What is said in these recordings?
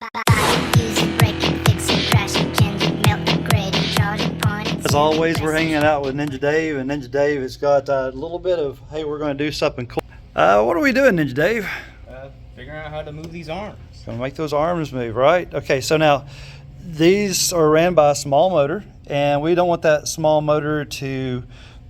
As always, we're hanging out with Ninja Dave, and Ninja Dave has got a little bit of, hey, we're going to do something cool. What are we doing, Ninja Dave? Figuring out how to move these arms. Going to make those arms move, right? Okay, so now these are ran by a small motor, and we don't want that small motor to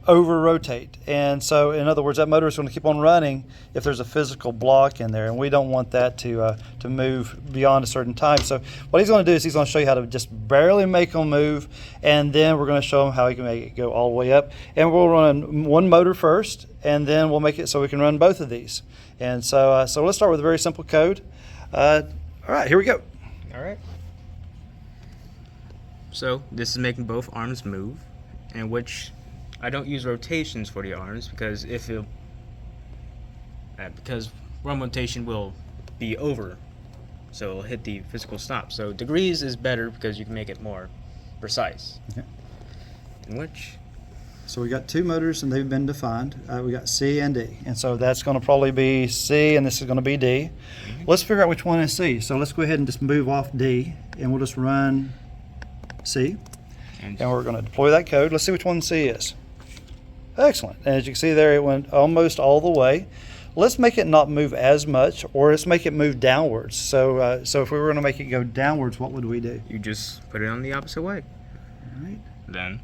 over rotate. And so, in other words, that motor is going to keep on running if there's a physical block in there, and we don't want that to move beyond a certain time. So what he's going to do is he's going to show you how to just barely make them move, and then we're going to show him how he can make it go all the way up. And we'll run one motor first, and then we'll make it so we can run both of these. And so let's start with a very simple code. All right, here we go. All right. So this is making both arms move, in which I don't use rotations for the arms because because one rotation will be over, so it'll hit the physical stop. So degrees is better because you can make it more precise. Okay. In which, So we got two motors, and they've been defined. We got C and D, and so that's going to probably be C, and this is going to be D. Let's figure out which one is C. So let's go ahead and just move off D, and we'll just run C, and we're going to deploy that code. Let's see which one C is. Excellent. And as you can see there, it went almost all the way. Let's make it not move as much, or let's make it move downwards. So if we were going to make it go downwards, what would we do? you just put it on the opposite way. All right. Then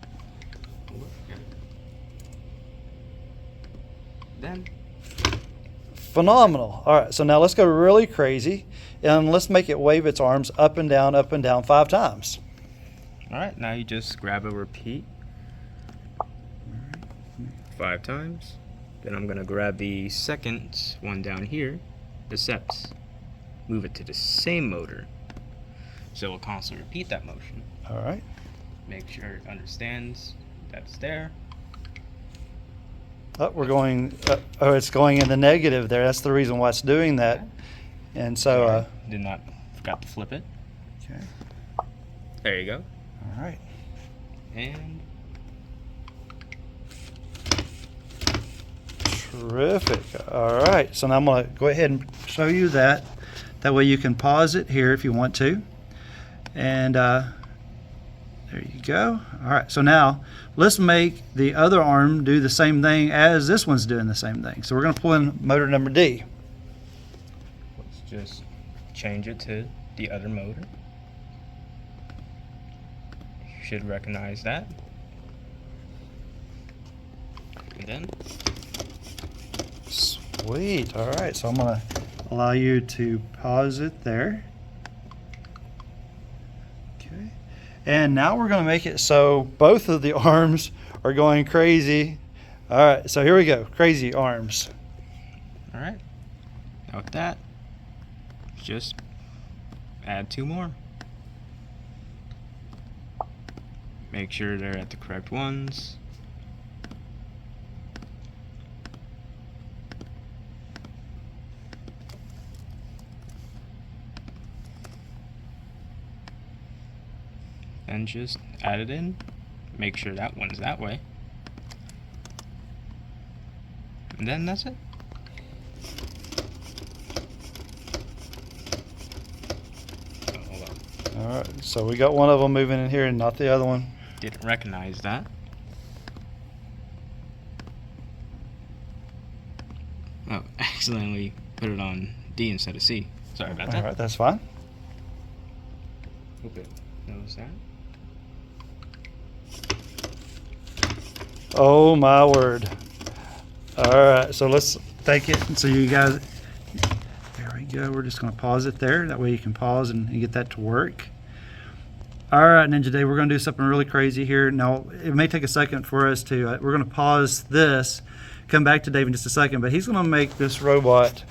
Phenomenal. All right, so now let's go really crazy, and let's make it wave its arms up and down 5 times. all right, now you just grab a repeat 5 times. Then I'm gonna grab the second one down here, the steps, move it to the same motor, so it'll constantly repeat that motion. All right. Make sure it understands that's there. Oh, we're going, oh, it's going in the negative there. That's the reason why it's doing that. And so, Forgot to flip it. okay. There you go. All right. And Terrific. All right. So now I'm going to go ahead and show you that. That way you can pause it here if you want to. And there you go. All right. So now let's make the other arm do the same thing as this one's doing the same thing. So we're going to pull in motor number D. let's just change it to the other motor. You should recognize that. And then Sweet. All right. So I'm going to allow you to pause it there. Okay. And now we're going to make it so both of the arms are going crazy. All right. So here we go. Crazy arms. all right. Now with that, just add 2 more. Make sure they're at the correct ones. Then just add it in. Make sure that one's that way. And then that's it. Oh, hold on. All right. So we got one of them moving in here and not the other one. Didn't recognize that. Oh, accidentally put it on D instead of C. Sorry about that. All right. That's fine. Hope it knows that. Oh my word. All right, so let's take it. So you guys, there we go. We're just going to pause it there. That way you can pause and get that to work. All right, Ninja Dave, we're going to do something really crazy here. Now, it may take a second for us to, we're going to pause this, come back to Dave in just a second, but he's going to make this robot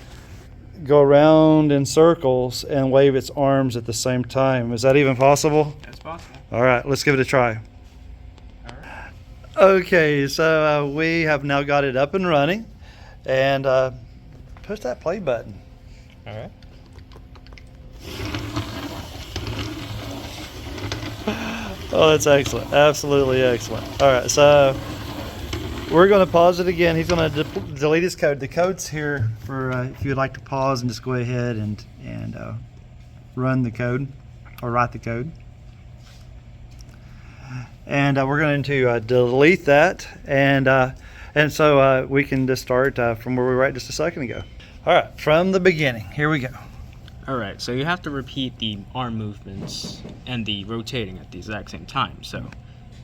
go around in circles and wave its arms at the same time. Is that even possible? That's possible. All right, let's give it a try. Okay, so we have now got it up and running, and push that play button. All right. Oh, that's excellent. Absolutely excellent. All right, so we're going to pause it again. He's going to delete his code. The code's here for if you'd like to pause and just go ahead and run the code or write the code. And we're going to delete that, and so we can just start from where we were at just a second ago. All right, from the beginning. Here we go. Alright, so you have to repeat the arm movements and the rotating at the exact same time. So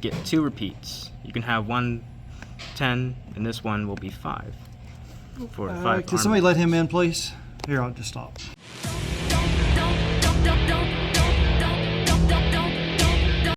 get 2 repeats. You can have 1 10, and this one will be 5. For 5 Can somebody let him in, please? Here, I'll just stop.